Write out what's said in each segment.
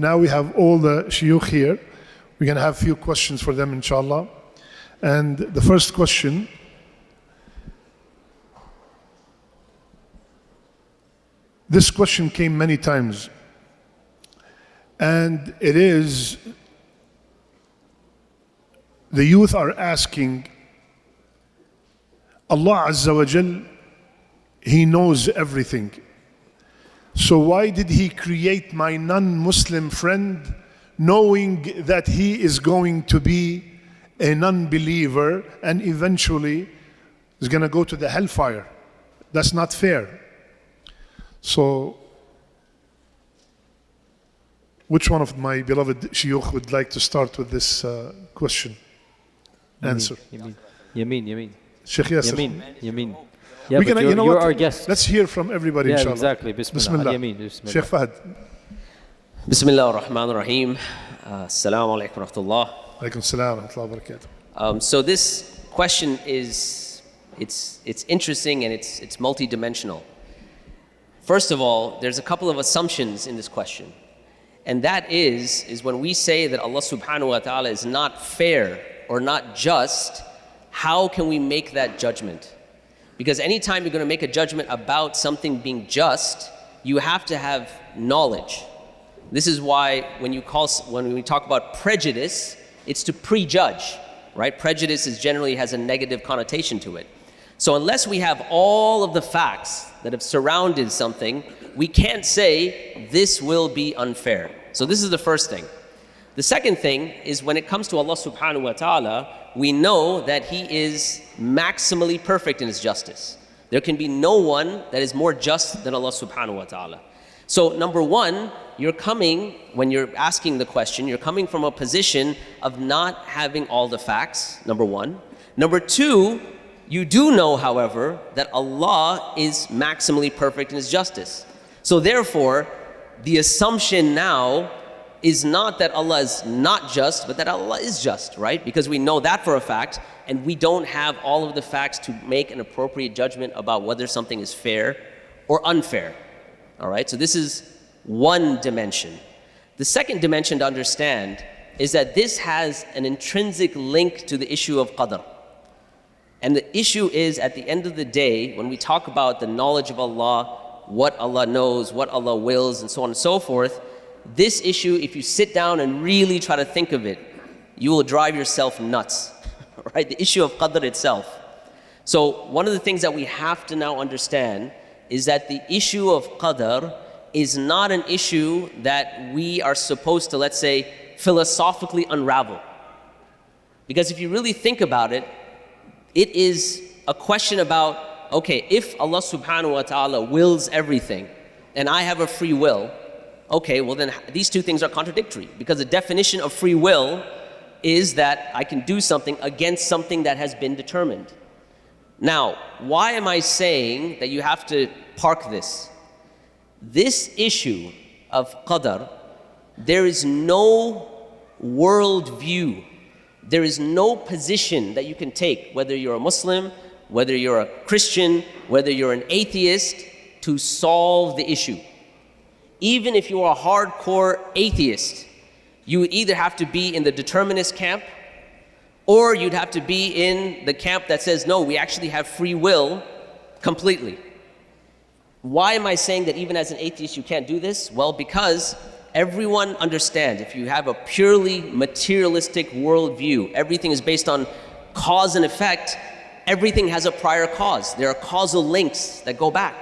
now we have all the shuyukh here. We're going to have a few questions for them, inshallah. And the first question, this question came many times, and it is, the youth are asking, Allah Azza wa Jal, He knows everything. So why did He create my non-Muslim friend knowing that he is going to be a non-believer and eventually is going to go to the hellfire? That's not fair. So, which one of my beloved shuyukh would like to start with this question? Answer. Yameen. Sheikh Yasir. Yameen. Yeah, but you're our guest. Let's hear from everybody, yeah, inshallah. Exactly. Bismillah. Bismillah. Sheikh Fahad. Bismillah ar-Rahman ar-Rahim. Assalamu alaikum wa rahmatullah. Alaikum salam wa rahmatullahi wa barakatuh. So this question is, it's interesting and it's multi-dimensional. First of all, there's a couple of assumptions in this question. And that is when we say that Allah subhanahu wa ta'ala is not fair or not just, how can we make that judgment? Because anytime you're going to make a judgment about something being just, you have to have knowledge. This is why when we talk about prejudice, it's to prejudge, right? Prejudice generally has a negative connotation to it. So unless we have all of the facts that have surrounded something, we can't say this will be unfair. So this is the first thing. The second thing is when it comes to Allah subhanahu wa ta'ala, we know that He is maximally perfect in His justice. There can be no one that is more just than Allah subhanahu wa ta'ala. So number one, when you're asking the question, you're coming from a position of not having all the facts, number one. Number two, you do know, however, that Allah is maximally perfect in His justice. So therefore, the assumption now is not that Allah is not just, but that Allah is just, right? Because we know that for a fact, and we don't have all of the facts to make an appropriate judgment about whether something is fair or unfair. All right, so this is one dimension. The second dimension to understand is that this has an intrinsic link to the issue of qadr. And the issue is, at the end of the day, when we talk about the knowledge of Allah, what Allah knows, what Allah wills, and so on and so forth, this issue, if you sit down and really try to think of it, you will drive yourself nuts, right? The issue of qadr itself. So one of the things that we have to now understand is that the issue of qadr is not an issue that we are supposed to, let's say, philosophically unravel. Because if you really think about it, it is a question about, okay, if Allah subhanahu wa ta'ala wills everything, and I have a free will, okay, well then these two things are contradictory, because the definition of free will is that I can do something against something that has been determined. Now, why am I saying that you have to park this? This issue of qadr, there is no world view, there is no position that you can take, whether you're a Muslim, whether you're a Christian, whether you're an atheist, to solve the issue. Even if you are a hardcore atheist, you would either have to be in the determinist camp, or you'd have to be in the camp that says, no, we actually have free will completely. Why am I saying that even as an atheist you can't do this? Well, because everyone understands, if you have a purely materialistic worldview, everything is based on cause and effect, everything has a prior cause. There are causal links that go back.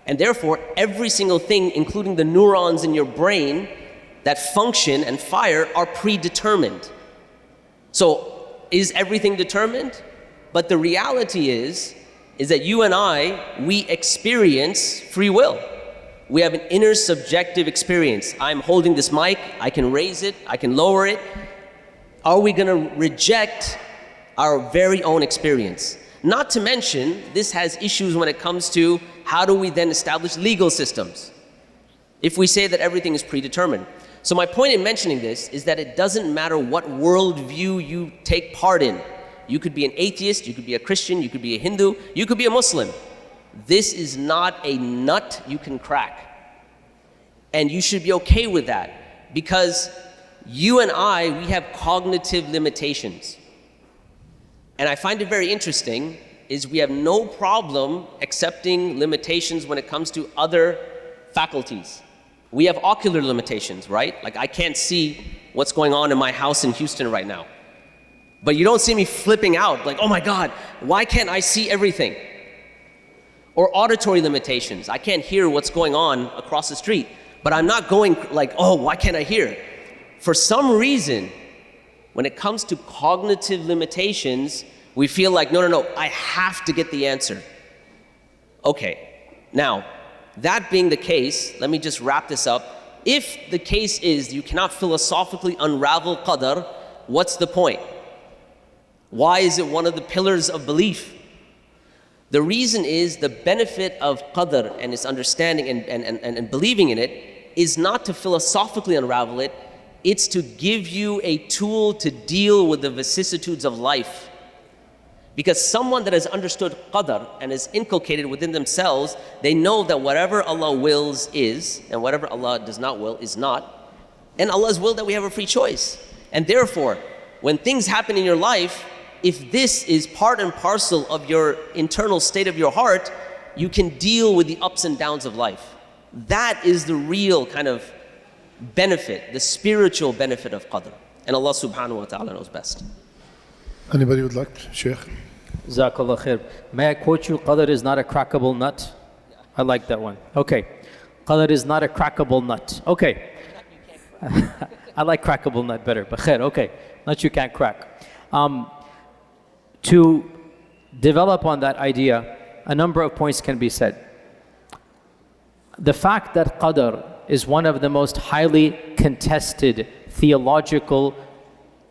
And therefore, every single thing, including the neurons in your brain that function and fire, are predetermined. So, is everything determined? But the reality is that you and I, we experience free will. We have an inner subjective experience. I'm holding this mic, I can raise it, I can lower it. Are we going to reject our very own experience? Not to mention, this has issues when it comes to how do we then establish legal systems if we say that everything is predetermined. So my point in mentioning this is that it doesn't matter what worldview you take part in. You could be an atheist, you could be a Christian, you could be a Hindu, you could be a Muslim. This is not a nut you can crack. And you should be okay with that. because you and I, we have cognitive limitations. And I find it very interesting is we have no problem accepting limitations when it comes to other faculties. We have ocular limitations, right? Like I can't see what's going on in my house in Houston right now. But you don't see me flipping out like, oh my God, why can't I see everything? Or auditory limitations. I can't hear what's going on across the street, but I'm not going like, oh, why can't I hear? For some reason, when it comes to cognitive limitations, we feel like, no, I have to get the answer. Okay, now, that being the case, let me just wrap this up. If the case is you cannot philosophically unravel qadr, what's the point? Why is it one of the pillars of belief? The reason is the benefit of qadr and its understanding and believing in it is not to philosophically unravel it, it's to give you a tool to deal with the vicissitudes of life. Because someone that has understood qadr and is inculcated within themselves, they know that whatever Allah wills is, and whatever Allah does not will is not. And Allah's will that we have a free choice. And therefore, when things happen in your life, if this is part and parcel of your internal state of your heart, you can deal with the ups and downs of life. That is the real kind of benefit, the spiritual benefit of qadr. And Allah subhanahu wa ta'ala knows best. Anybody would like to, Shaykh? Jazakallah khair. May I quote you, qadr is not a crackable nut? I like that one. Okay. Qadr is not a crackable nut. Okay. I like crackable nut better, but khair, okay. Nut you can't crack. To develop on that idea, a number of points can be said. The fact that qadr is one of the most highly contested theological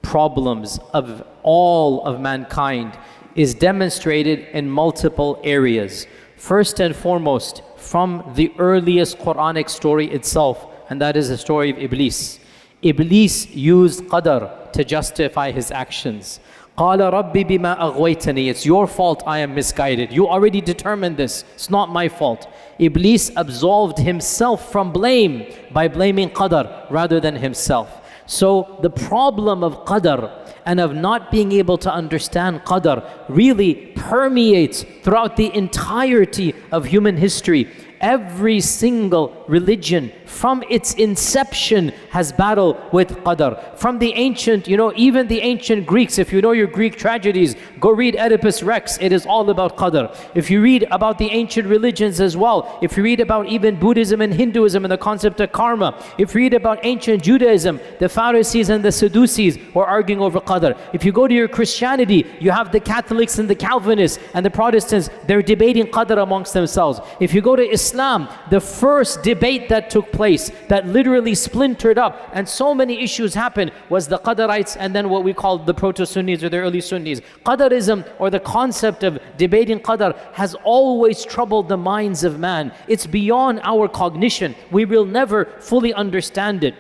problems of all of mankind is demonstrated in multiple areas. First and foremost, from the earliest Quranic story itself, and that is the story of Iblis. Iblis used qadr to justify his actions. قَالَ رَبِّ بِمَا أَغْوَيْتَنِي. It's your fault I am misguided. You already determined this. It's not my fault. Iblis absolved himself from blame by blaming qadr rather than himself. So the problem of qadr and of not being able to understand qadr really permeates throughout the entirety of human history. Every single religion from its inception has battled with qadr. From the ancient, even the ancient Greeks, if you know your Greek tragedies, go read Oedipus Rex, it is all about qadr. If you read about the ancient religions as well, if you read about even Buddhism and Hinduism and the concept of karma, if you read about ancient Judaism, the Pharisees and the Sadducees were arguing over qadr. If you go to your Christianity, you have the Catholics and the Calvinists and the Protestants, they're debating qadr amongst themselves. If you go to Islam, the first debate that took place, that literally splintered up and so many issues happened, was the Qadarites and then what we call the proto-Sunnis or the early Sunnis. Qadarism, or the concept of debating qadr, has always troubled the minds of man. It's beyond our cognition. We will never fully understand it.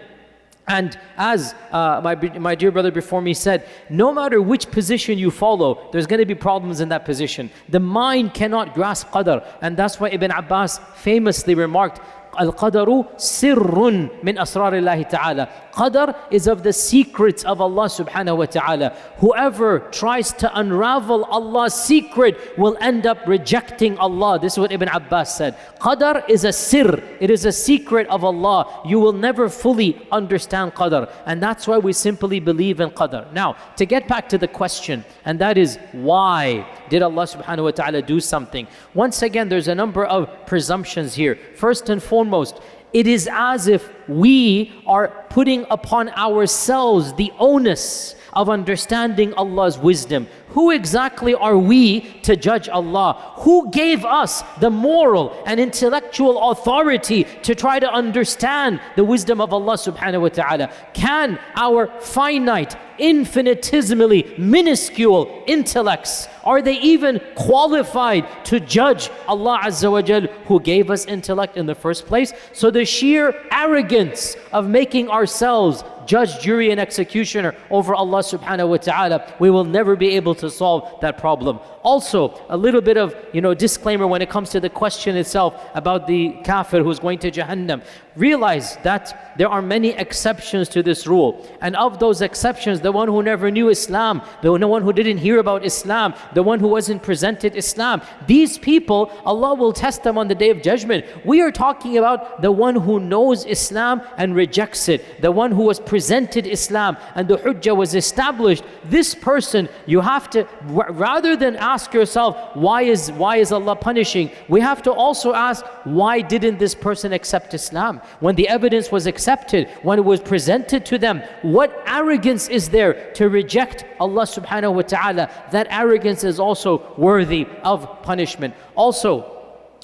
And as my dear brother before me said, no matter which position you follow, there's going to be problems in that position. The mind cannot grasp qadr. And that's why Ibn Abbas famously remarked, Al-qadaru sirrun min asrarillahi ta'ala. Qadr is of the secrets of Allah subhanahu wa ta'ala. Whoever tries to unravel Allah's secret will end up rejecting Allah. This is what Ibn Abbas said. Qadr is a sirr. It is a secret of Allah. You will never fully understand qadr. And that's why we simply believe in qadr. Now, to get back to the question, and that is, why did Allah subhanahu wa ta'ala do something? Once again, there's a number of presumptions here. First and foremost, it is as if we are putting upon ourselves the onus of understanding Allah's wisdom. Who exactly are we to judge Allah? Who gave us the moral and intellectual authority to try to understand the wisdom of Allah subhanahu wa ta'ala? Can our finite, infinitesimally minuscule intellects, are they even qualified to judge Allah Azza wa Jal, who gave us intellect in the first place? So the sheer arrogance of making ourselves judge, jury, and executioner over Allah subhanahu wa ta'ala, we will never be able to solve that problem. Also, a little bit of disclaimer when it comes to the question itself about the kafir who's going to Jahannam. Realize that there are many exceptions to this rule. And of those exceptions, the one who never knew Islam, the one who didn't hear about Islam, the one who wasn't presented Islam, these people, Allah will test them on the Day of Judgment. We are talking about the one who knows Islam and rejects it, the one who was presented Islam and the hujjah was established. This person, you have to, rather than ask yourself, why is Allah punishing? We have to also ask, why didn't this person accept Islam? When the evidence was accepted, when it was presented to them, what arrogance is there to reject Allah subhanahu wa ta'ala? That arrogance is also worthy of punishment. Also,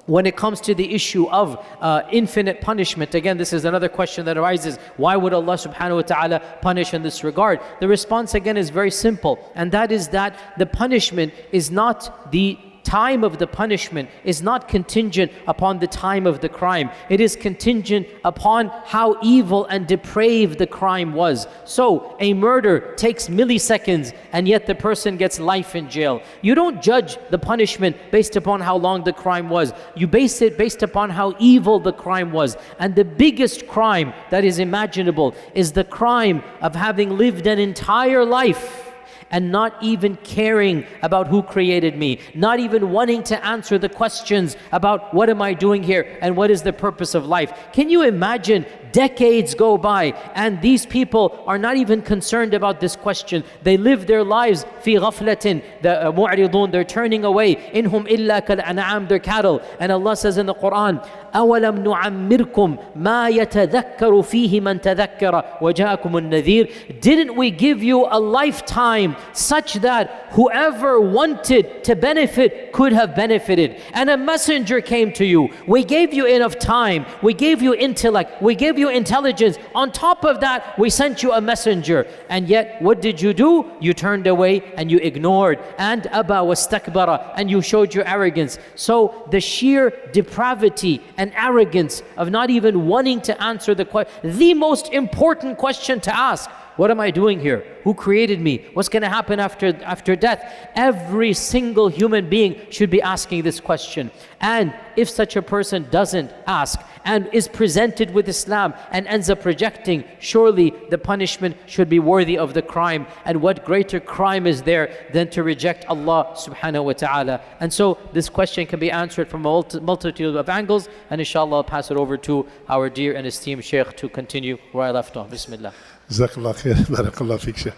when it comes to the issue of infinite punishment, again, this is another question that arises. Why would Allah subhanahu wa ta'ala punish in this regard? The response again is very simple, and that is that the punishment is not the time of the punishment is not contingent upon the time of the crime. It is contingent upon how evil and depraved the crime was. So a murder takes milliseconds and yet the person gets life in jail. You don't judge the punishment based upon how long the crime was. You base it based upon how evil the crime was. And the biggest crime that is imaginable is the crime of having lived an entire life and not even caring about who created me, not even wanting to answer the questions about what am I doing here and what is the purpose of life. Can you imagine decades go by and these people are not even concerned about this question? They live their lives fi ghaflatin, the mu'ridun, they're turning away. Inhum illa kal an'am, they're cattle. And Allah says in the Quran, أَوَلَمْ نُعَمِّرْكُمْ مَا يَتَذَكَّرُ فِيهِ مَنْ تَذَكَّرَ وَجَاءَكُمُ النَّذِيرُ. Didn't we give you a lifetime such that whoever wanted to benefit could have benefited? And a messenger came to you. We gave you enough time. We gave you intellect. We gave you intelligence. On top of that, we sent you a messenger. And yet, what did you do? You turned away and you ignored. And aba wastakbara, and you showed your arrogance. So the sheer depravity and arrogance of not even wanting to answer the most important question to ask. What am I doing here? Who created me? What's going to happen after death? Every single human being should be asking this question. And if such a person doesn't ask and is presented with Islam and ends up rejecting, surely the punishment should be worthy of the crime. And what greater crime is there than to reject Allah subhanahu wa ta'ala? And so this question can be answered from a multitude of angles. And inshallah, I'll pass it over to our dear and esteemed Shaykh to continue where I left off. Bismillah. Jazakallah khair. Barakallah feek, Shaykh.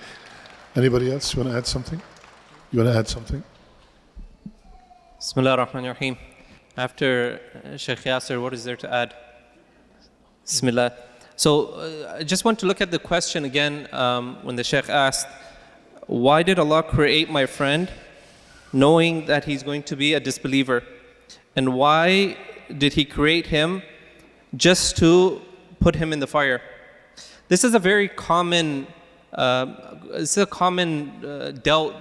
Anybody else want to add something? You want to add something? Bismillah ar-Rahman ar-Rahim. After Shaykh Yasir, what is there to add? Bismillah. So I just want to look at the question again when the Shaykh asked, why did Allah create my friend knowing that he's going to be a disbeliever? And why did he create him just to put him in the fire? This is a very common doubt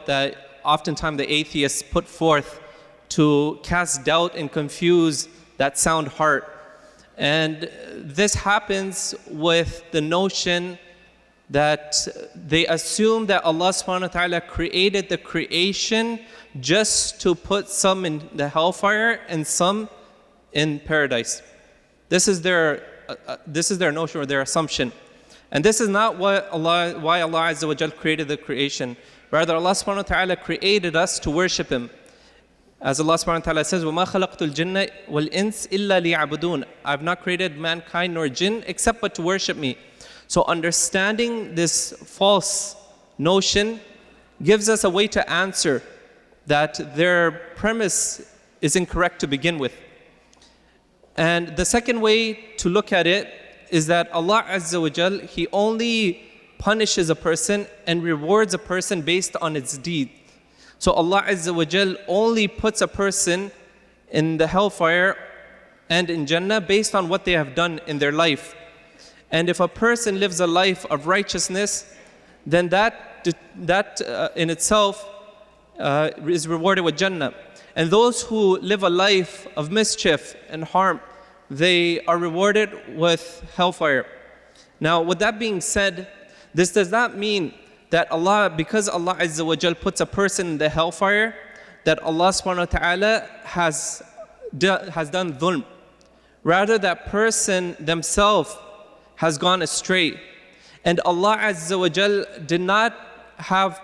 that oftentimes the atheists put forth to cast doubt and confuse that sound heart. And this happens with the notion that they assume that Allah subhanahu wa ta'ala created the creation just to put some in the hellfire and some in paradise. This is their notion or their assumption. And this is not why Allah Azza wa Jal created the creation. Rather, Allah subhanahu wa ta'ala created us to worship Him. As Allah subhanahu wa ta'ala says, وَمَا خَلَقْتُ الْجِنَّ وَالْإِنسِ إِلَّا لِيَعْبُدُونَ. I have not created mankind nor jinn except but to worship me. So understanding this false notion gives us a way to answer that their premise is incorrect to begin with. And the second way to look at it is that Allah Azza wa Jal, He only punishes a person and rewards a person based on its deed. So Allah Azza wa Jal only puts a person in the hellfire and in Jannah based on what they have done in their life. And if a person lives a life of righteousness, then that in itself is rewarded with Jannah. And those who live a life of mischief and harm, they are rewarded with hellfire. Now, with that being said, This does not mean that Allah, because Allah Azza wa Jal puts a person in the hellfire, that Allah subhanahu wa ta'ala has done dhulm. Rather, that person themselves has gone astray. And Allah Azza wa Jal did not have,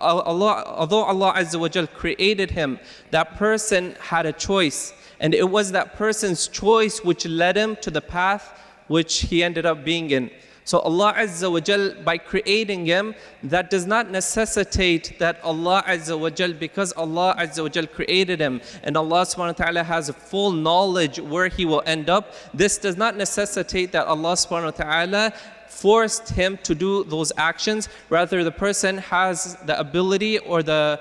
although Allah Azza wa Jal created him, that person had a choice. And it was that person's choice which led him to the path which he ended up being in. So Allah Azza wa Jal, by creating him, that does not necessitate that Allah Azza wa Jal, because Allah Azza wa Jal created him and Allah subhanahu wa ta'ala has a full knowledge where he will end up, this does not necessitate that Allah subhanahu wa ta'ala forced him to do those actions. Rather, the person has the ability or the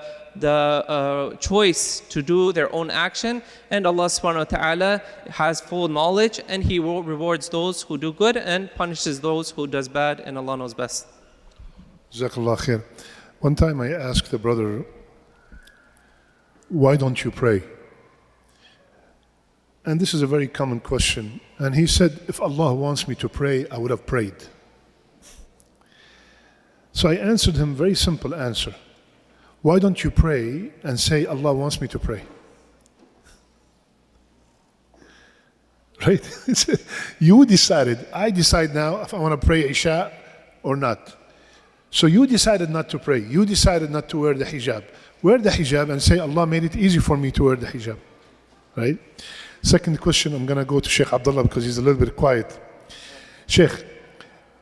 choice to do their own action, and Allah subhanahu wa ta'ala has full knowledge, and He rewards those who do good and punishes those who does bad, and Allah knows best. Jazakallah khair. One time I asked the brother, why don't you pray? And this is a very common question. And he said, if Allah wants me to pray, I would have prayed. So I answered him a very simple answer. Why don't you pray and say, Allah wants me to pray? Right? You decided. I decide now if I want to pray Isha or not. So you decided not to pray. You decided not to wear the hijab. Wear the hijab and say, Allah made it easy for me to wear the hijab. Right? Second question, I'm going to go to Shaykh Abdullah because he's a little bit quiet. Shaykh,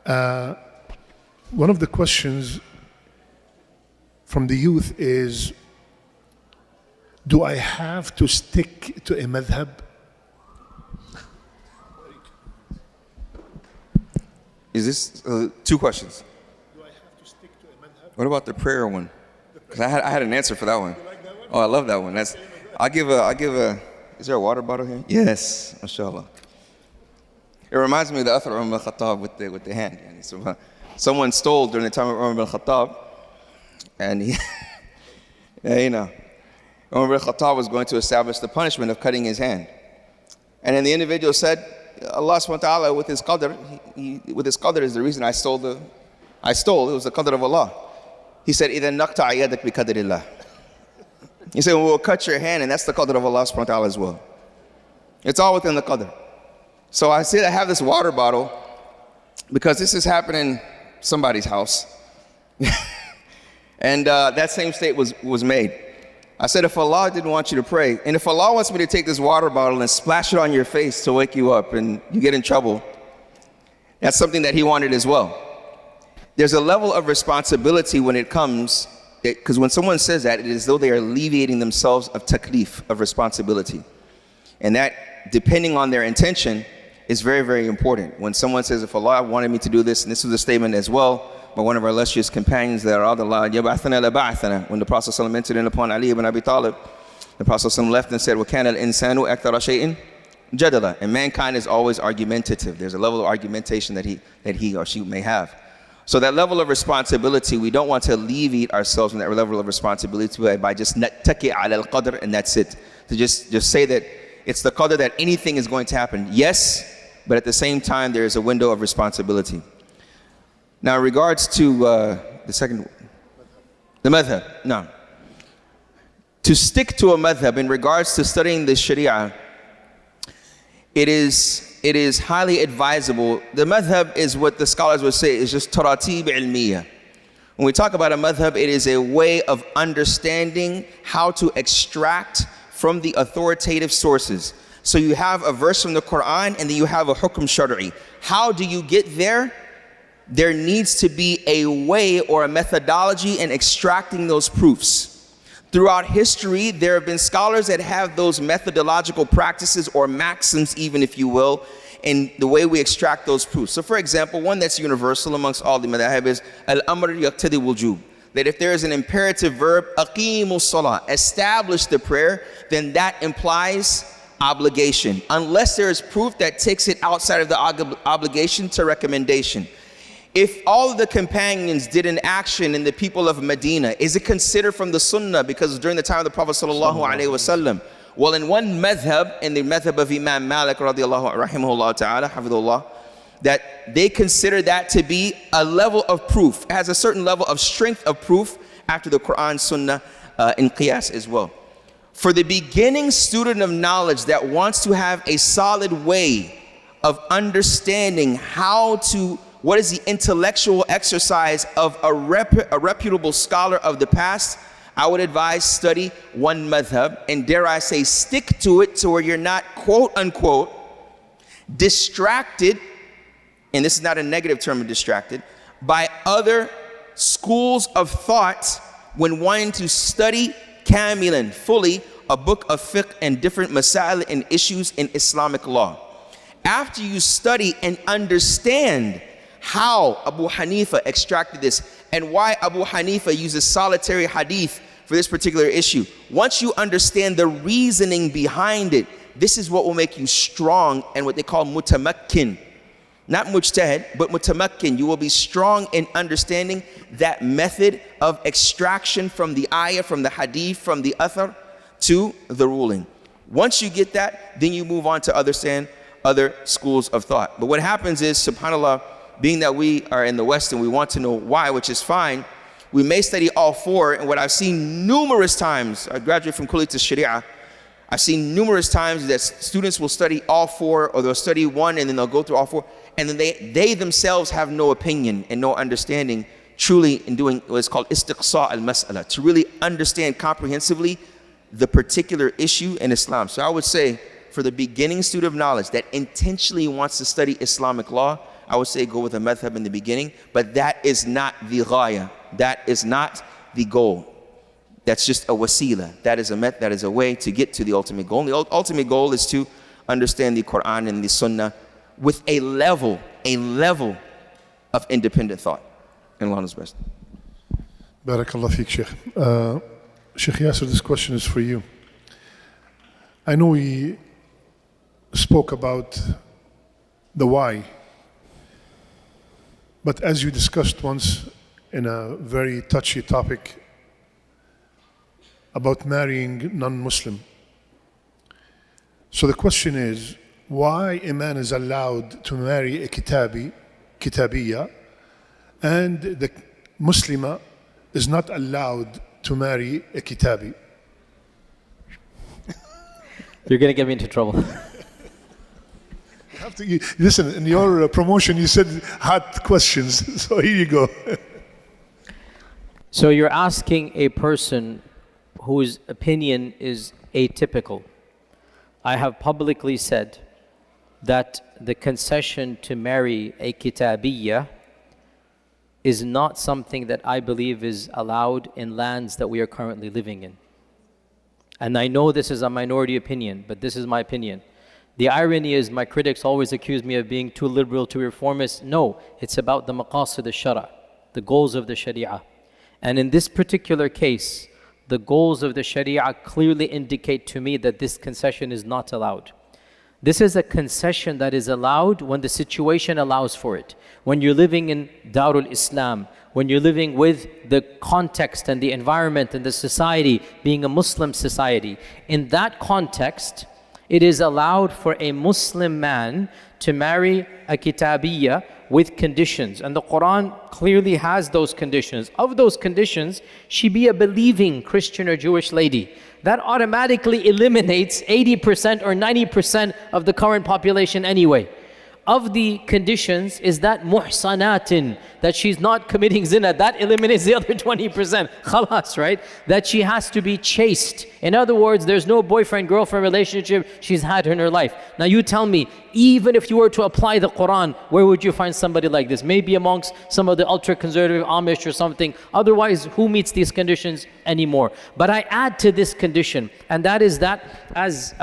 one of the questions from the youth is, do I have to stick to a madhab? Is this two questions? Do I have to stick to a madhab? What about the prayer one? Because I had an answer for that one. Oh, I love that one. I'll give a, is there a water bottle here? Yes, mashallah. It reminds me of the Athar of Umar al-Khattab with the hand. So, someone stole during the time of Umar al-Khattab, and he, Umar al-Khattab was going to establish the punishment of cutting his hand. And then the individual said, Allah subhanahu wa ta'ala with his qadr is the reason I stole, it was the qadr of Allah. He said, إِذَا نَقْتَعَ يَدَكْ بِقَدْرِ اللَّهِ. He said, we'll cut your hand, and that's the qadr of Allah subhanahu wa ta'ala as well. It's all within the qadr. So I said I have this water bottle because this is happening in somebody's house. And that same state was made. I said, if Allah didn't want you to pray, and if Allah wants me to take this water bottle and splash it on your face to wake you up and you get in trouble, that's something that He wanted as well. There's a level of responsibility when it comes, because when someone says that, it is as though they are alleviating themselves of taklif, of responsibility. And that, depending on their intention, is very, very important. When someone says, if Allah wanted me to do this, and this was a statement as well by one of our illustrious companions, that Allah, يَبْعَثَنَا لَبَعْثَنَا, when the Prophet ﷺ entered in upon Ali ibn Abi Talib, the Prophet ﷺ left and said, وَكَانَ الْإِنسَانُ أَكْثَرَ شَيْءٍ جَدَلًا. And mankind is always argumentative. There's a level of argumentation that he or she may have. So that level of responsibility, we don't want to alleviate ourselves from that level of responsibility by just نَتَّكِي عَلَى الْقَدْرِ, and that's it. To just say that it's the qadr that anything is going to happen. Yes, but at the same time, there is a window of responsibility. Now, in regards to the second, the madhab, no. To stick to a madhab in regards to studying the sharia, it is highly advisable. The madhab is what the scholars would say is just taratib ilmiya. When we talk about a madhab, it is a way of understanding how to extract from the authoritative sources. So you have a verse from the Quran and then you have a hukm shar'i. How do you get there? There needs to be a way or a methodology in extracting those proofs. Throughout history, there have been scholars that have those methodological practices or maxims, even if you will, in the way we extract those proofs. So for example, one that's universal amongst all the madhab is al-amr yaqtadi wujub. That if there is an imperative verb, aqimu salah, establish the prayer, then that implies obligation, unless there is proof that takes it outside of the obligation to recommendation. If all of the companions did an action in the people of Medina, is it considered from the sunnah? Because during the time of the Prophet sallallahu alaihi wasallam, well, in one madhab, in the madhab of Imam Malik radiallahu rahimahullah ta'ala, hafidhullah, that they consider that to be a level of proof. It has a certain level of strength of proof after the Quran, Sunnah, and Qiyas as well. For the beginning student of knowledge that wants to have a solid way of understanding what is the intellectual exercise of a reputable scholar of the past, I would advise study one madhab, and dare I say stick to it to where you're not quote unquote distracted, and this is not a negative term of distracted, by other schools of thought when wanting to study kamilan, fully, a book of fiqh and different masail and issues in Islamic law. After you study and understand how Abu Hanifa extracted this and why Abu Hanifa uses solitary hadith for this particular issue, once you understand the reasoning behind it, this is what will make you strong and what they call mutamakkin. Not mujtahid, but mutamakkin. You will be strong in understanding that method of extraction from the ayah, from the hadith, from the athar to the ruling. Once you get that, then you move on to understand other schools of thought. But what happens is, subhanAllah, being that we are in the West and we want to know why, which is fine, we may study all four. And what I've seen numerous times, I graduated from Kulliyat al-Sharia, I've seen numerous times that students will study all four, or they'll study one and then they'll go through all four, and then they themselves have no opinion and no understanding truly in doing what is called istiqsa al-mas'ala, to really understand comprehensively the particular issue in Islam. So I would say, for the beginning student of knowledge that intentionally wants to study Islamic law, I would say go with a madhab in the beginning, but that is not the ghaya. That is not the goal. That's just a wasila. That is a way to get to the ultimate goal. And the ultimate goal is to understand the Quran and the Sunnah with a level of independent thought. And Allah knows best. Barakallah feek, Shaykh. Shaykh Yasir, this question is for you. I know we spoke about the why, but as you discussed once in a very touchy topic about marrying non-Muslim. So the question is, why a man is allowed to marry a kitabiyya, and the Muslima is not allowed to marry a kitabi? You're going to get me into trouble. Listen, in your promotion you said hot questions, so here you go. So you're asking a person whose opinion is atypical. I have publicly said that the concession to marry a kitabiyya is not something that I believe is allowed in lands that we are currently living in. And I know this is a minority opinion, but this is my opinion. The irony is my critics always accuse me of being too liberal, too reformist. No, it's about the maqasid al-shara, the goals of the sharia. And in this particular case, the goals of the sharia clearly indicate to me that this concession is not allowed. This is a concession that is allowed when the situation allows for it. When you're living in Darul Islam, when you're living with the context and the environment and the society being a Muslim society. In that context, it is allowed for a Muslim man to marry a kitabiyya with conditions. And the Quran clearly has those conditions. Of those conditions, she be a believing Christian or Jewish lady. That automatically eliminates 80% or 90% of the current population anyway. Of the conditions is that muhsanatin, that she's not committing zina. That eliminates the other 20%. Khalas, right? That she has to be chaste. In other words, there's no boyfriend-girlfriend relationship she's had in her life. Now you tell me, even if you were to apply the Quran, where would you find somebody like this? Maybe amongst some of the ultra-conservative Amish or something. Otherwise, who meets these conditions anymore? But I add to this condition, and that is that, as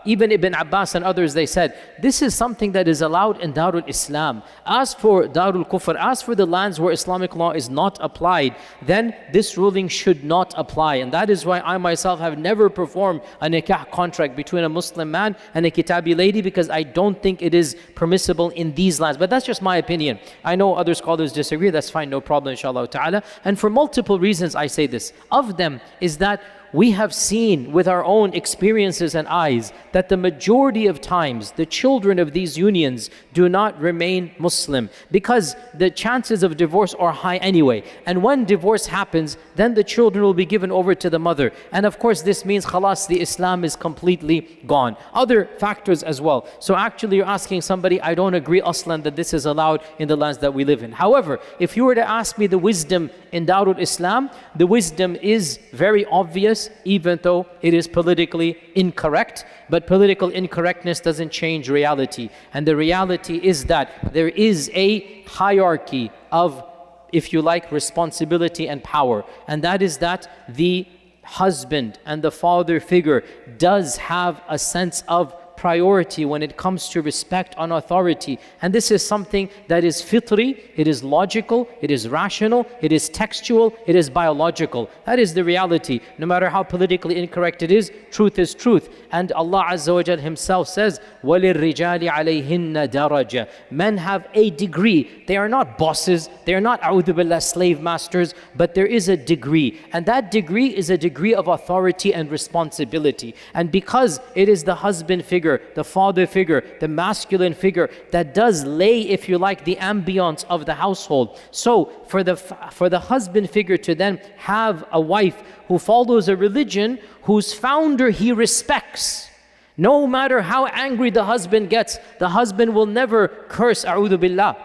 even Ibn Abbas and others, they said, this is something that is allowed in Darul Islam. As for Darul Kufr, as for the lands where Islamic law is not applied, then this ruling should not apply. And that is why I myself have never performed a nikah contract between a Muslim man and a kitabi lady, because I don't think it is permissible in these lands. But that's just my opinion. I know other scholars disagree. That's fine, no problem, inshallah ta'ala. And for multiple reasons I say this. Of them is that we have seen with our own experiences and eyes that the majority of times the children of these unions do not remain Muslim because the chances of divorce are high anyway. And when divorce happens, then the children will be given over to the mother. And of course this means khalas, the Islam is completely gone. Other factors as well. So actually you're asking somebody, I don't agree aslan that this is allowed in the lands that we live in. However, if you were to ask me the wisdom in Darul Islam, the wisdom is very obvious, even though it is politically incorrect. But political incorrectness doesn't change reality. And the reality is that there is a hierarchy of, if you like, responsibility and power. And that is that the husband and the father figure does have a sense of priority when it comes to respect on authority. And this is something that is fitri, it is logical, it is rational, it is textual, it is biological. That is the reality. No matter how politically incorrect it is truth. And Allah Azza wa Jal Himself says, وَلِلرِّجَالِ عَلَيْهِنَّ دَرَجَةً. Men have a degree. They are not bosses, they are not a'udhu billah slave masters, but there is a degree. And that degree is a degree of authority and responsibility. And because it is the husband figure, the father figure, the masculine figure that does lay, if you like, the ambience of the household. So for the husband figure to then have a wife who follows a religion whose founder he respects, no matter how angry the husband gets, the husband will never curse, a'udhu billah,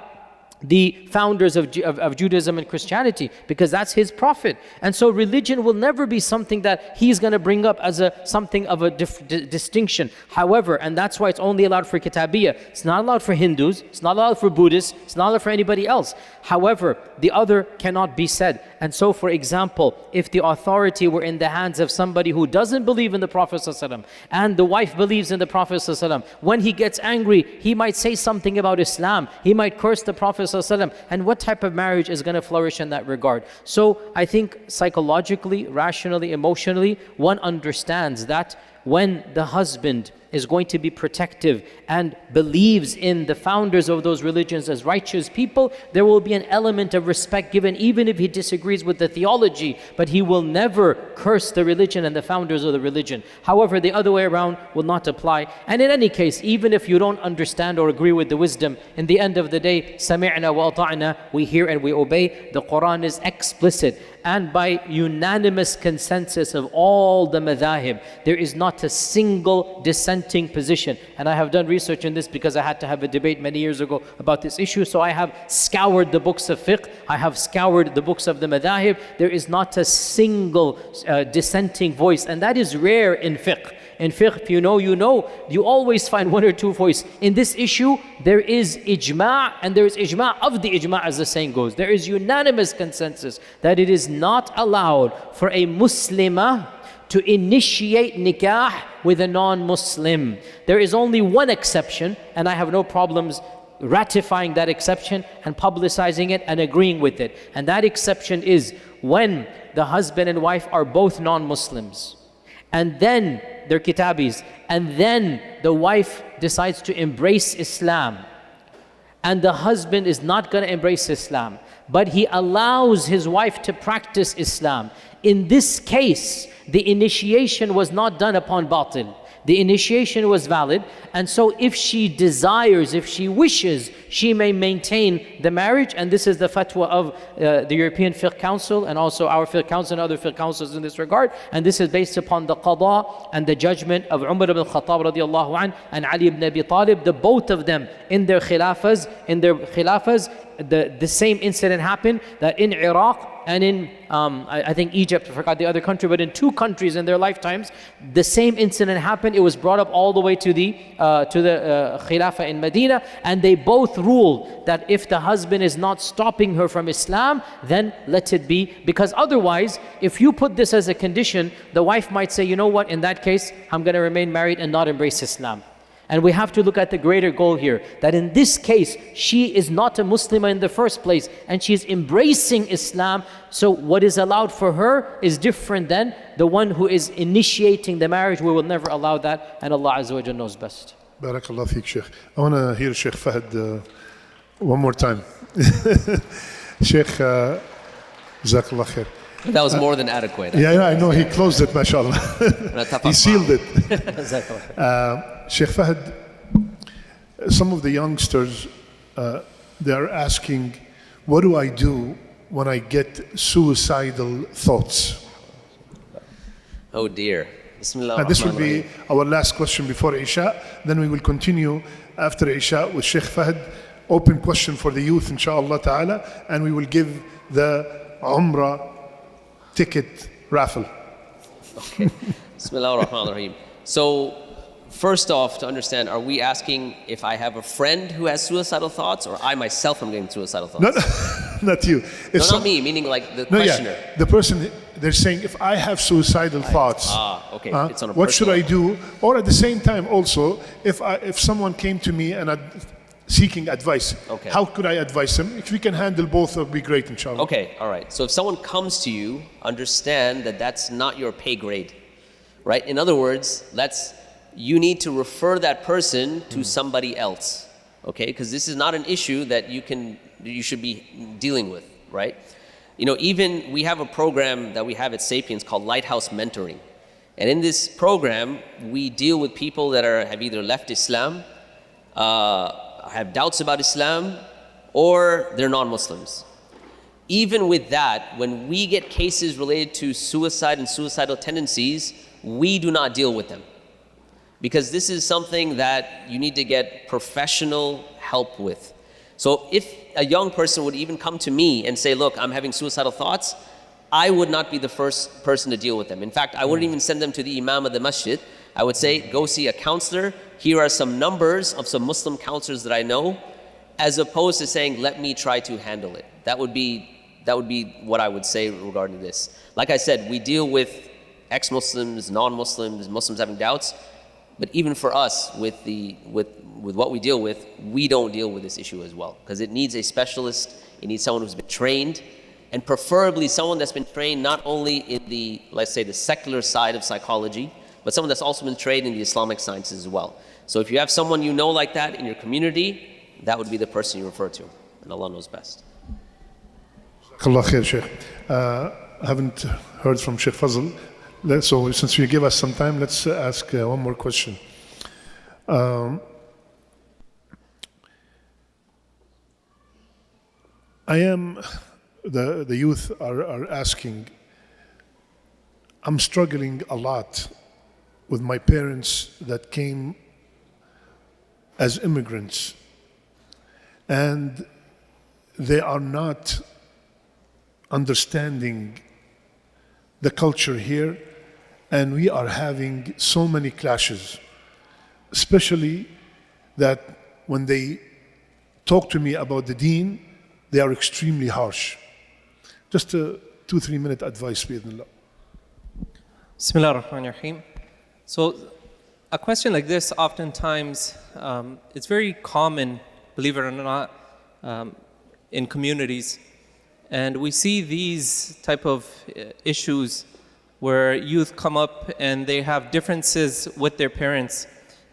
the founders of Judaism and Christianity, because that's his prophet. And so religion will never be something that he's going to bring up as something of a distinction. However, and that's why it's only allowed for Kitabiyya. It's not allowed for Hindus, it's not allowed for Buddhists, it's not allowed for anybody else. However, the other cannot be said. And so, for example, if the authority were in the hands of somebody who doesn't believe in the Prophet ﷺ, and the wife believes in the Prophet ﷺ, when he gets angry, he might say something about Islam, he might curse the Prophet ﷺ, and what type of marriage is going to flourish in that regard? So I think psychologically, rationally, emotionally, one understands that when the husband is going to be protective and believes in the founders of those religions as righteous people, there will be an element of respect given even if he disagrees with the theology, but he will never curse the religion and the founders of the religion. However, the other way around will not apply. And in any case, even if you don't understand or agree with the wisdom, in the end of the day, sami'na wa ata'na, we hear and we obey. The Quran is explicit, and by unanimous consensus of all the madhahib, there is not a single dissenting position. And I have done research in this because I had to have a debate many years ago about this issue. So I have scoured the books of fiqh, I have scoured the books of the madhahib. There is not a single dissenting voice, and that is rare in fiqh. In fiqh, if you know, you always find one or two voices. In this issue, there is ijma', and there is ijma' of the ijma', as the saying goes. There is unanimous consensus that it is not allowed for a Muslimah to initiate nikah with a non-Muslim. There is only one exception, and I have no problems ratifying that exception and publicizing it and agreeing with it. And that exception is when the husband and wife are both non-Muslims, and then they're kitabis, and then the wife decides to embrace Islam, and the husband is not going to embrace Islam, but he allows his wife to practice Islam. In this case, the initiation was not done upon batil. The initiation was valid, and so if she desires, if she wishes, she may maintain the marriage. And this is the fatwa of the European Fiqh Council, and also our Fiqh Council and other Fiqh Councils in this regard. And this is based upon the qada and the judgment of Umar ibn Khattab radiallahu anh and Ali ibn Abi Talib. The both of them in their khilafas, the same incident happened, that in Iraq and in I think Egypt, I forgot the other country, but in two countries in their lifetimes, the same incident happened. It was brought up all the way to the Khilafah in Medina, and they both ruled that if the husband is not stopping her from Islam, then let it be. Because otherwise, if you put this as a condition, the wife might say, you know what, in that case, I'm going to remain married and not embrace Islam. And we have to look at the greater goal here, that in this case, she is not a Muslimah in the first place, and she is embracing Islam. So what is allowed for her is different than the one who is initiating the marriage. We will never allow that, and Allah Azza wa Jalla knows best. Barakallah feek, Shaykh. I want to hear Shaykh Fahad one more time. Shaykh, Jazakallah khair. That was more than adequate. Yeah, I know he closed it, mashallah. He sealed it. Shaykh Fahad, some of the youngsters, they are asking, what do I do when I get suicidal thoughts? Oh dear. Bismillah. And this will be our last question before Isha. Then we will continue after Isha with Shaykh Fahad. Open question for the youth, inshallah ta'ala. And we will give the Umrah ticket raffle. Okay. Bismillah ar-Rahman ar-Rahim. So, first off, to understand, are we asking if I have a friend who has suicidal thoughts, or I myself am getting suicidal thoughts? Not you. No, not me, meaning like the questioner. Yeah, the person, they're saying, if I have suicidal thoughts, okay. It's on a what should I personal do? Or at the same time also, if someone came to me and seeking advice, Okay. how could I advise them? If we can handle both, it would be great, inshallah. Okay, all right. So if someone comes to you, understand that that's not your pay grade, right? In other words, you need to refer that person to somebody else, okay? Because this is not an issue that you should be dealing with, right? You know, even we have a program that we have at Sapiens called Lighthouse Mentoring. And in this program, we deal with people that have either left Islam, have doubts about Islam, or they're non-Muslims. Even with that, when we get cases related to suicide and suicidal tendencies, we do not deal with them. Because this is something that you need to get professional help with. So if a young person would even come to me and say, look, I'm having suicidal thoughts, I would not be the first person to deal with them. In fact, I wouldn't even send them to the Imam of the Masjid. I would say, go see a counselor. Here are some numbers of some Muslim counselors that I know, as opposed to saying, let me try to handle it. That would be what I would say regarding this. Like I said, we deal with ex-Muslims, non-Muslims, Muslims having doubts. But even for us, with what we deal with, we don't deal with this issue as well. Because it needs a specialist, it needs someone who's been trained, and preferably someone that's been trained not only in the, let's say, the secular side of psychology, but someone that's also been trained in the Islamic sciences as well. So if you have someone you know like that in your community, that would be the person you refer to. And Allah knows best. Allah khair, Shaykh. I haven't heard from Shaykh Fazal. So since you give us some time, let's ask one more question. The youth are asking, I'm struggling a lot with my parents that came as immigrants, and they are not understanding the culture here, and we are having so many clashes, especially that when they talk to me about the deen, they are extremely harsh. Just a 2-3 minute advice, bi'idhnillah. Bismillah ar-Rahman ar-Rahim. So a question like this, oftentimes, it's very common, believe it or not, in communities. And we see these type of issues where youth come up and they have differences with their parents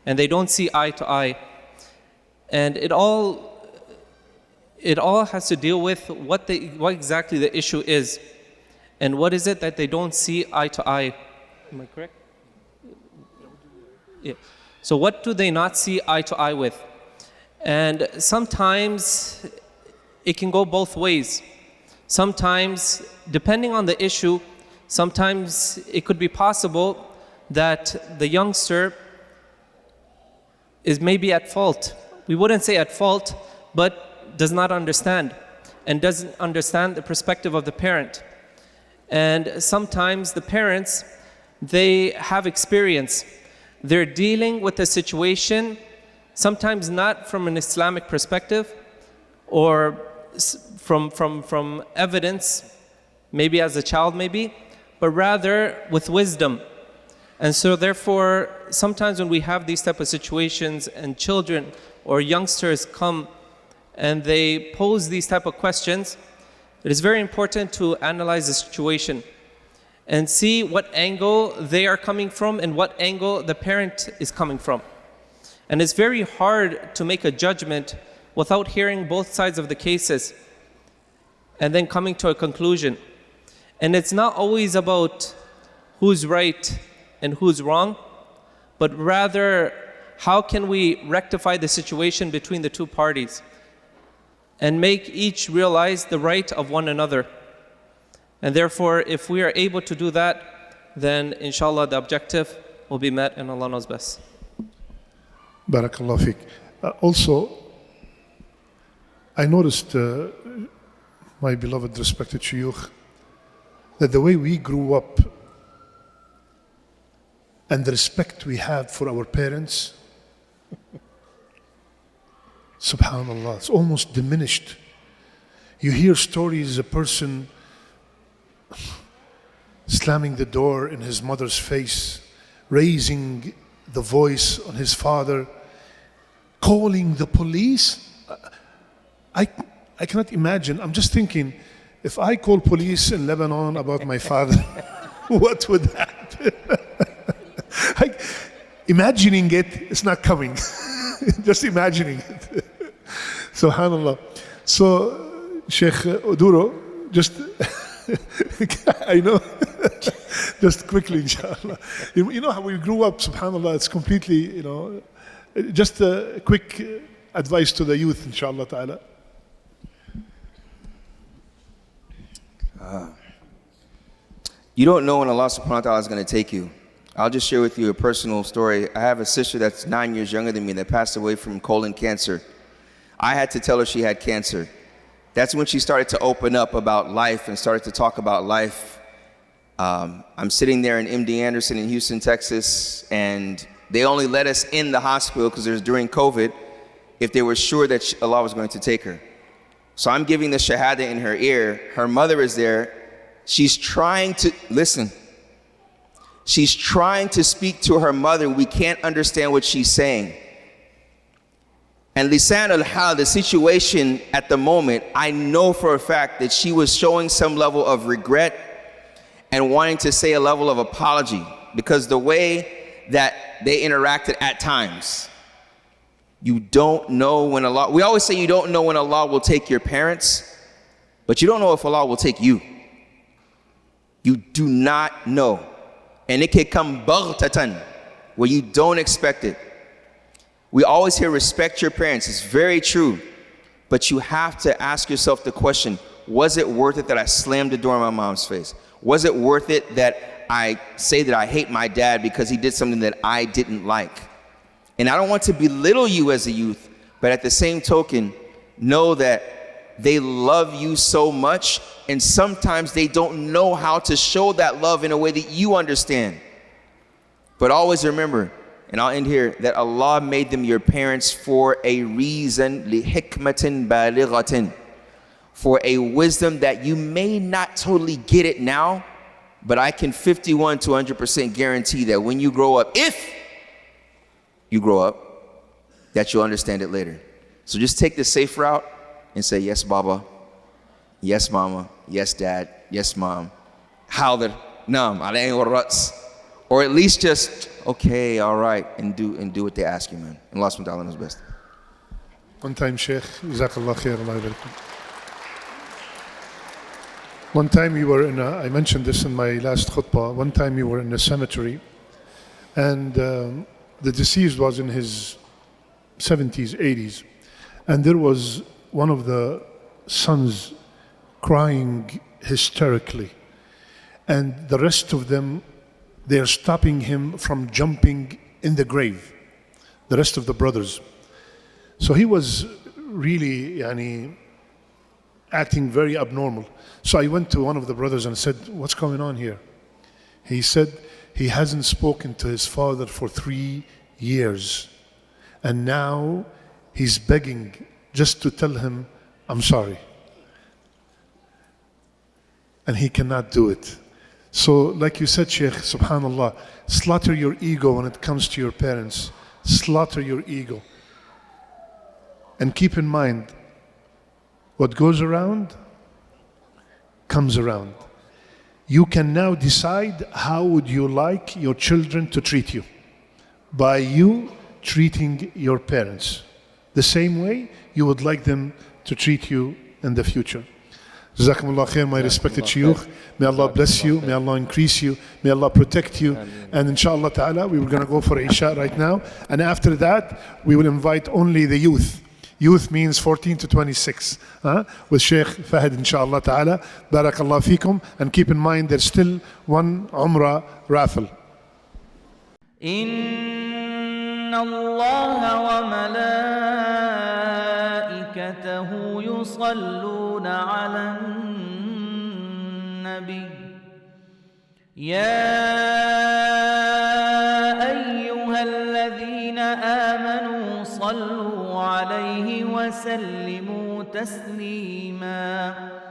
and they don't see eye to eye. And it all has to deal with what exactly the issue is and what is it that they don't see eye to eye. Am I correct? Yeah. So what do they not see eye to eye with? And sometimes it can go both ways. Sometimes, depending on the issue, sometimes it could be possible that the youngster is maybe at fault. We wouldn't say at fault, but does not understand and doesn't understand the perspective of the parent. And sometimes the parents, they have experience. They're dealing with a situation, sometimes not from an Islamic perspective or from evidence, maybe as a child maybe, but rather with wisdom. And so therefore, sometimes when we have these type of situations and children or youngsters come and they pose these type of questions, it is very important to analyze the situation and see what angle they are coming from and what angle the parent is coming from. And it's very hard to make a judgment without hearing both sides of the cases and then coming to a conclusion. And it's not always about who's right and who's wrong, but rather how can we rectify the situation between the two parties and make each realize the right of one another. And therefore, if we are able to do that, then inshallah the objective will be met, and Allah knows best. Barakallah fiqh. Also, I noticed, my beloved respected shuyukh, that the way we grew up and the respect we have for our parents, subhanallah, it's almost diminished. You hear stories, a person slamming the door in his mother's face, raising the voice on his father, calling the police. I cannot imagine. I'm just thinking, if I call police in Lebanon about my father, what would happen? Imagining it, it's not coming. Just imagining it. Subhanallah. So, Shaykh Oduro, just, I know, just quickly, inshallah. You know how we grew up, subhanallah, it's completely, you know, just a quick advice to the youth, inshallah ta'ala. You don't know when Allah subhanahu wa ta'ala is going to take you. I'll just share with you a personal story. I have a sister that's 9 years younger than me that passed away from colon cancer. I had to tell her she had cancer. That's when she started to open up about life and started to talk about life. I'm sitting there in MD Anderson in Houston, Texas, and they only let us in the hospital because it was during COVID if they were sure that Allah was going to take her. So I'm giving the shahada in her ear. Her mother is there. She's trying to, listen, she's trying to speak to her mother. We can't understand what she's saying. And lisan al-hal, the situation at the moment, I know for a fact that she was showing some level of regret and wanting to say a level of apology, because the way that they interacted at times, you don't know when Allah, we always say you don't know when Allah will take your parents, but you don't know if Allah will take you. You do not know. And it can come baghtatan, where you don't expect it. We always hear respect your parents. It's very true. But you have to ask yourself the question, was it worth it that I slammed the door in my mom's face? Was it worth it that I say that I hate my dad because he did something that I didn't like? And I don't want to belittle you as a youth, but at the same token, know that they love you so much, and sometimes they don't know how to show that love in a way that you understand. But always remember, and I'll end here, that Allah made them your parents for a reason, لِحِكْمَةٍ بَالِغَةٍ, for a wisdom that you may not totally get it now, but I can 51 to 100% guarantee that when you grow up, if you grow up, that you'll understand it later. So just take the safe route and say, yes, Baba, yes, Mama, yes, Dad, yes, Mom. Haadir, naam, alayhi wa rats. Or at least just, okay, all right, and do what they ask you, man. And Allah subhanahu wa ta'ala knows best. One time, Shaykh, Jazakallah khair, Allah yabarak. One time we were in I mentioned this in my last khutbah, one time we were in a cemetery, and the deceased was in his 70s, 80s, and there was one of the sons crying hysterically, and the rest of them, they're stopping him from jumping in the grave, the rest of the brothers. So he was really acting very abnormal. So I went to one of the brothers and said, what's going on here? He said he hasn't spoken to his father for 3 years, and now he's begging just to tell him, I'm sorry. And he cannot do it. So like you said, Shaykh, subhanallah, slaughter your ego when it comes to your parents. Slaughter your ego. And keep in mind, what goes around comes around. You can now decide how would you like your children to treat you, by you treating your parents the same way you would like them to treat you in the future. Jazakumullah khair, my respected shuyukh. May Allah bless you, may Allah increase you, may Allah protect you. And inshallah ta'ala, we were going to go for Isha right now. And after that, we will invite only the youth. Youth means 14 to 26. With Shaykh Fahad, inshallah ta'ala. Barakallah fikum. And keep in mind, there's still one Umrah raffle. إن الله وملائكته يصلون على النبي يا أيها الذين آمنوا صلوا عليه وسلموا تسليما